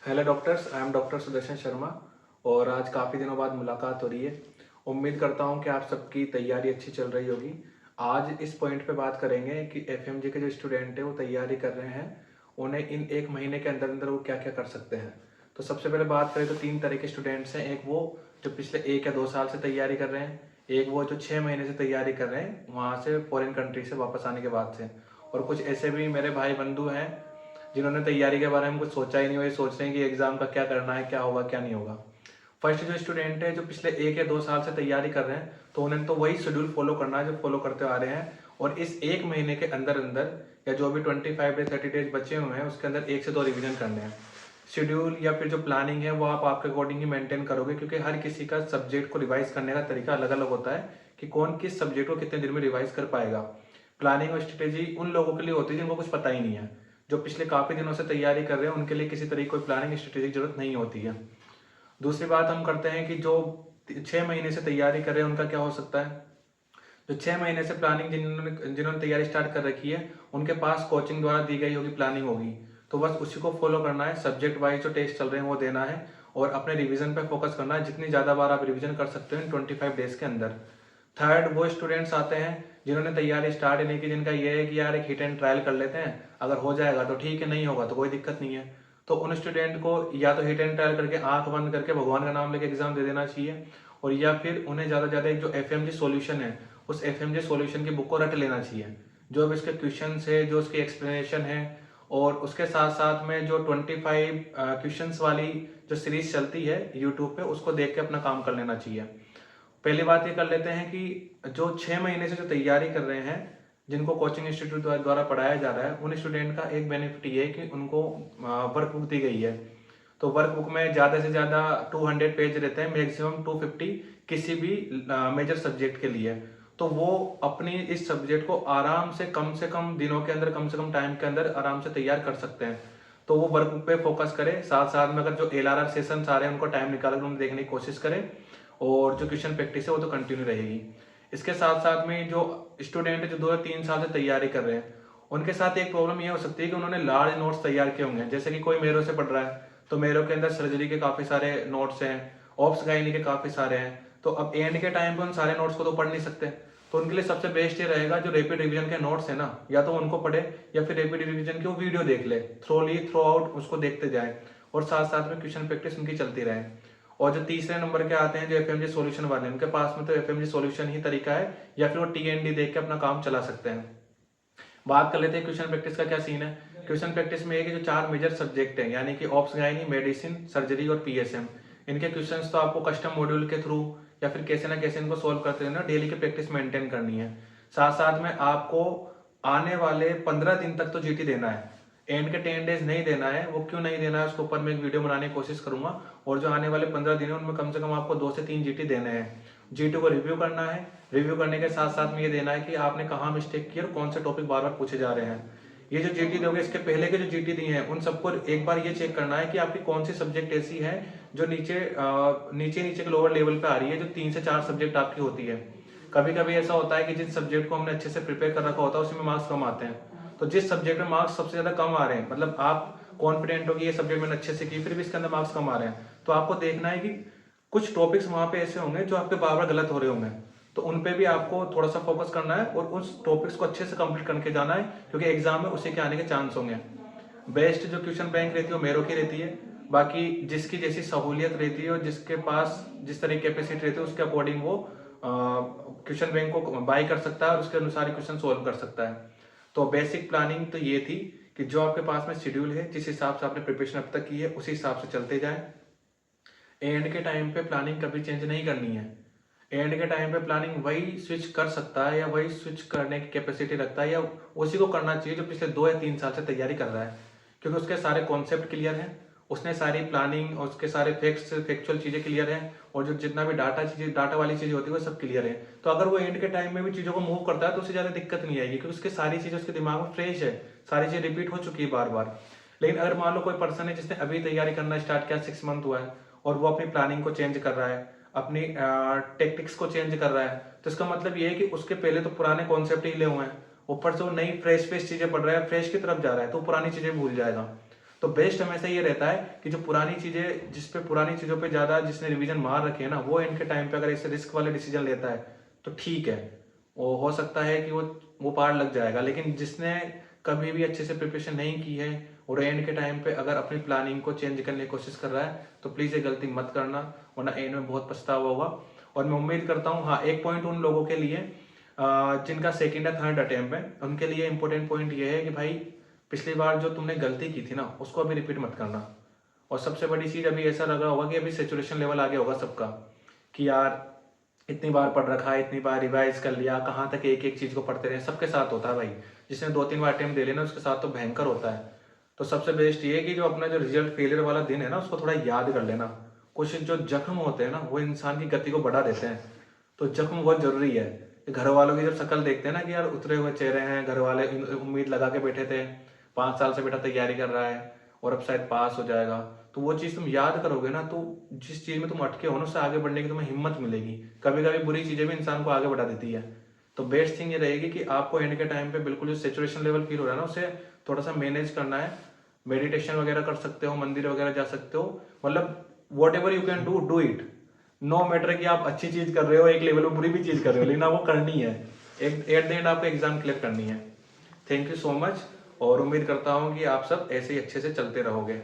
Hello doctors, I am doctor Sudarshan Sharma. और आज काफ़ी दिनों बाद मुलाकात हो रही है। उम्मीद करता हूँ कि आप सबकी तैयारी अच्छी चल रही होगी। आज इस पॉइंट पे बात करेंगे कि एफएमजी के जो स्टूडेंट हैं वो तैयारी कर रहे हैं, उन्हें इन एक महीने के अंदर अंदर वो क्या क्या कर सकते हैं। तो सबसे पहले बात करें तो तीन तरह के स्टूडेंट्स हैं। एक वो जो पिछले 1 या 2 साल से तैयारी कर रहे हैं, एक वो जो 6 महीने से तैयारी कर रहे हैं वहाँ से फॉरेन कंट्री से वापस आने के बाद से, और कुछ ऐसे भी मेरे भाई बंधु हैं जिन्होंने तैयारी के बारे में कुछ सोचा ही नहीं, वही सोच रहे हैं कि एग्जाम का क्या करना है, क्या होगा क्या नहीं होगा। फर्स्ट जो स्टूडेंट है जो पिछले 1 या 2 साल से तैयारी कर रहे हैं, तो उन्हें तो वही शेड्यूल फॉलो करना है जो फॉलो करते आ रहे हैं। और इस एक महीने के अंदर अंदर या जो भी 25 डेज 30 डेज बचे हुए हैं उसके अंदर 1 से 2 रिविजन करने हैं। शेड्यूल या फिर जो प्लानिंग है वो आप आपके अकॉर्डिंग ही मेंटेन करोगे, क्योंकि हर किसी का सब्जेक्ट को रिवाइज करने का तरीका अलग अलग होता है कि कौन किस सब्जेक्ट को कितने दिन में रिवाइज कर पाएगा। प्लानिंग और स्ट्रेटेजी उन लोगों के लिए होती है जिनको कुछ पता ही नहीं है। जो पिछले काफी दिनों से तैयारी कर रहे हैं उनके लिए किसी तरह की कोई प्लानिंग स्ट्रेटेजी की जरूरत नहीं होती है। दूसरी बात हम करते हैं कि जो 6 महीने से तैयारी कर रहे हैं उनका क्या हो सकता है। जो 6 महीने से प्लानिंग जिन्होंने जिन्होंने तैयारी स्टार्ट कर रखी है उनके पास कोचिंग द्वारा दी गई होगी प्लानिंग होगी, तो बस उसी को फॉलो करना है। सब्जेक्ट वाइज जो टेस्ट चल रहे हैं वो देना है और अपने रिवीजन पे फोकस करना है। जितनी ज़्यादा बार आप रिवीजन कर सकते हो इन 25 डेज के अंदर। थर्ड वो स्टूडेंट्स आते हैं जिन्होंने तैयारी स्टार्ट ही नहीं की, जिनका ये है कि यार एक हिट एंड ट्रायल कर लेते हैं, अगर हो जाएगा तो ठीक है, नहीं होगा तो कोई दिक्कत नहीं है। तो उन स्टूडेंट को या तो हिट एंड ट्रायल करके आंख बंद करके भगवान का नाम लेके एग्जाम दे देना चाहिए, और या फिर उन्हें ज़्यादा ज़्यादा एक जो एफएमजी सॉल्यूशन है उस एफएमजी सॉल्यूशन की बुक को रट लेना चाहिए। जो भी इसके क्वेश्चन है, जो उसकी एक्सप्लेनेशन है, और उसके साथ साथ में जो 25 क्वेश्चंस वाली जो सीरीज चलती है यूट्यूब पे उसको देख के अपना काम कर लेना चाहिए। पहली बात ये कर लेते हैं कि जो 6 महीने से जो तैयारी कर रहे हैं, जिनको कोचिंग इंस्टीट्यूट द्वारा पढ़ाया जा रहा है, उन स्टूडेंट का एक बेनिफिट ये है कि उनको वर्क बुक दी गई है। तो वर्क बुक में ज़्यादा से ज़्यादा 200 पेज रहते हैं, मैक्सिमम 250 किसी भी मेजर सब्जेक्ट के लिए। तो वो अपनी इस सब्जेक्ट को आराम से कम दिनों के अंदर, कम से कम टाइम के अंदर आराम से तैयार कर सकते हैं। तो वो वर्क बुक पे फोकस करें, साथ साथ में अगर जो एलआरआर सेशंस आ रहे हैं उनको टाइम निकाल कर उन्हें देखने की कोशिश करें, और जो क्वेश्चन प्रैक्टिस है वो तो कंटिन्यू रहेगी। इसके साथ साथ में जो स्टूडेंट जो 2 या 3 साल से तैयारी कर रहे हैं उनके साथ एक प्रॉब्लम ये हो सकती है कि उन्होंने लार्ज नोट्स तैयार किए होंगे। जैसे कि कोई मेरो से पढ़ रहा है तो मेरो के अंदर सर्जरी के काफी सारे नोट्स हैं, ऑप्स गायनी के काफी सारे हैं। तो अब एंड के टाइम पे उन सारे नोट्स को तो पढ़ नहीं सकते, तो उनके लिए सबसे बेस्ट ये रहेगा जो रैपिड रिवीजन के नोट्स है ना, या तो उनको पढ़े या फिर रैपिड रिवीजन की वो वीडियो देख ले, थ्रो आउट उसको देखते जाए, और साथ साथ में क्वेश्चन प्रैक्टिस उनकी चलती रहे। और जो तीसरे नंबर के आते हैं जो एफएमजी सॉल्यूशन वाले, उनके पास में तो एफएमजी सॉल्यूशन ही तरीका है, या फिर वो टीएनडी देख के अपना काम चला सकते हैं। बात कर लेते हैं क्वेश्चन प्रैक्टिस का क्या सीन है। क्वेश्चन प्रैक्टिस में एक जो 4 मेजर सब्जेक्ट है, यानी कि ऑप्स गायनी, मेडिसिन, सर्जरी और पीएसएम, इनके क्वेश्चंस तो आपको कस्टम मॉड्यूल के थ्रू या फिर कैसे ना कैसे इनको सोल्व करते रहना, डेली की प्रैक्टिस मेंटेन करनी है। साथ साथ में आपको आने वाले 15 दिन तक तो जीटी देना है, एंड के 10 डेज नहीं देना है। वो क्यों नहीं देना है उसके ऊपर मैं एक वीडियो बनाने की कोशिश करूंगा। और जो आने वाले 15 दिन है उनमें कम से कम आपको 2 से 3 जीटी देने हैं। जीटी को रिव्यू करना है, रिव्यू करने के साथ साथ में ये देना है कि आपने कहाँ मिस्टेक की और कौन से टॉपिक बार बार पूछे जा रहे हैं। ये जो जीटी दोगे इसके पहले के जो जीटी दिए हैं उन सबको एक बार ये चेक करना है कि आपकी कौन सी सब्जेक्ट ऐसी है जो नीचे नीचे नीचे के लोअर लेवल पे आ रही है, जो 3 से 4 सब्जेक्ट आपकी होती है। कभी कभी ऐसा होता है कि जिस सब्जेक्ट को हमने अच्छे से प्रिपेयर कर रखा होता है उसमें मार्क्स कम आते हैं। तो जिस सब्जेक्ट में मार्क्स सबसे ज्यादा कम आ रहे हैं, मतलब आप कॉन्फिडेंट हो कि ये सब्जेक्ट मैंने अच्छे से की, फिर भी इसके अंदर मार्क्स कम आ रहे हैं, तो आपको देखना है कि कुछ टॉपिक्स वहां पे ऐसे होंगे जो आपके बार बार गलत हो रहे होंगे, तो उन पे भी आपको थोड़ा सा फोकस करना है और उस टॉपिक्स को अच्छे से कंप्लीट करके जाना है, क्योंकि एग्जाम में उसी के आने के चांस होंगे। बेस्ट जो क्वेश्चन बैंक रहती है वो मेरो की रहती है। बाकी जिसकी जैसी सहूलियत रहती है और जिसके पास जिस तरह की कैपेसिटी रहती है उसके अकॉर्डिंग वो क्वेश्चन बैंक को बाय कर सकता है और उसके अनुसार क्वेश्चन सोल्व कर सकता है। तो बेसिक प्लानिंग तो ये थी कि जो आपके पास में शेड्यूल है, जिस हिसाब से आपने प्रिपरेशन अब तक की है उसी हिसाब से चलते जाए। एंड के टाइम पे प्लानिंग कभी चेंज नहीं करनी है। एंड के टाइम पे प्लानिंग वही स्विच कर सकता है या वही स्विच करने की कैपेसिटी रखता है, या उसी को करना चाहिए जो पिछले 2 या 3 साल से तैयारी कर रहा है, क्योंकि उसके सारे कॉन्सेप्ट क्लियर हैं, उसने सारी प्लानिंग और उसके सारे फैक्चुअल चीजें क्लियर हैं, और जो जितना भी डाटा वाली चीजें होती है वो सब क्लियर है। तो अगर वो एंड के टाइम में भी चीजों को मूव करता है तो उसे ज्यादा दिक्कत नहीं आएगी, क्योंकि उसकी सारी चीजें उसके दिमाग में फ्रेश है, सारी चीजें रिपीट हो चुकी है बार बार। लेकिन अगर मान लो कोई पर्सन है जिसने अभी तैयारी करना स्टार्ट किया, 6 मंथ हुआ है, और वो अपनी प्लानिंग को चेंज कर रहा है, अपनी टेक्टिक्स को चेंज कर रहा है, तो इसका मतलब ये है कि उसके पहले तो पुराने कॉन्सेप्ट ही ले हुए हैं, ऊपर से वो नई फ्रेश फ्रेश चीजें पढ़ रहा है, फ्रेश की तरफ जा रहा है, तो पुरानी चीजें भूल जाएगा। तो बेस्ट हमेशा ये रहता है कि जो पुरानी चीजें, जिस पे पुरानी चीजों पे ज्यादा जिसने रिवीजन मार रखे है ना, वो इनके टाइम पे अगर ऐसे रिस्क वाले डिसीजन लेता है तो ठीक है, वो हो सकता है कि वो पार लग जाएगा। लेकिन जिसने कभी भी अच्छे से प्रिपरेशन नहीं की है और एंड के टाइम पे अगर अपनी प्लानिंग को चेंज करने की कोशिश कर रहा है तो प्लीज ये गलती मत करना, वरना एंड में बहुत पछतावा होगा। और मैं उम्मीद करता हूँ, हाँ एक पॉइंट उन लोगों के लिए जिनका सेकंड या थर्ड अटेम्प्ट है, उनके लिए इंपॉर्टेंट पॉइंट ये है कि भाई पिछली बार जो तुमने गलती की थी ना उसको अभी रिपीट मत करना। और सबसे बड़ी चीज, अभी ऐसा लग रहा होगा कि अभी सेचुरेशन लेवल आ गया होगा सबका कि यार इतनी बार पढ़ रखा है, इतनी बार रिवाइज कर लिया, कहाँ तक एक एक चीज को पढ़ते रहे। सबके साथ होता है भाई, जिसने 2-3 बार अटेम्प्ट दे लेना उसके साथ तो भयंकर होता है। तो सबसे बेस्ट ये है कि जो अपना जो रिजल्ट फेलियर वाला दिन है ना उसको थोड़ा याद कर लेना। कुछ जो जख्म होते हैं ना वो इंसान की गति को बढ़ा देते हैं, तो जख्म बहुत जरूरी है। घर वालों की जब शक्ल देखते हैं ना कि यार उतरे हुए चेहरे हैं, घर वाले उम्मीद लगा के बैठे थे, 5 साल से बेटा तैयारी कर रहा है और अब शायद पास हो जाएगा, तो वो चीज तुम याद करोगे ना तो जिस चीज में तुम अटके हो ना उससे आगे बढ़ने की तुम्हें हिम्मत मिलेगी। कभी कभी बुरी चीजें भी इंसान को आगे बढ़ा देती है। तो बेस्ट थिंग ये रहेगी कि आपको एंड के टाइम पे बिल्कुल जो सेचुरेशन लेवल फील हो रहा है ना उसे थोड़ा सा मैनेज करना है। मेडिटेशन वगैरह कर सकते हो, मंदिर वगैरह जा सकते हो, मतलब whatever you can do it. No matter कि आप अच्छी चीज कर रहे हो, एक लेवल में बुरी भी चीज कर रहे हो, लेकिन आपको करनी है, एट द एंड आपको एग्जाम क्लियर करनी है। थैंक यू सो मच, और उम्मीद करता हूँ कि आप सब ऐसे ही अच्छे से चलते रहोगे।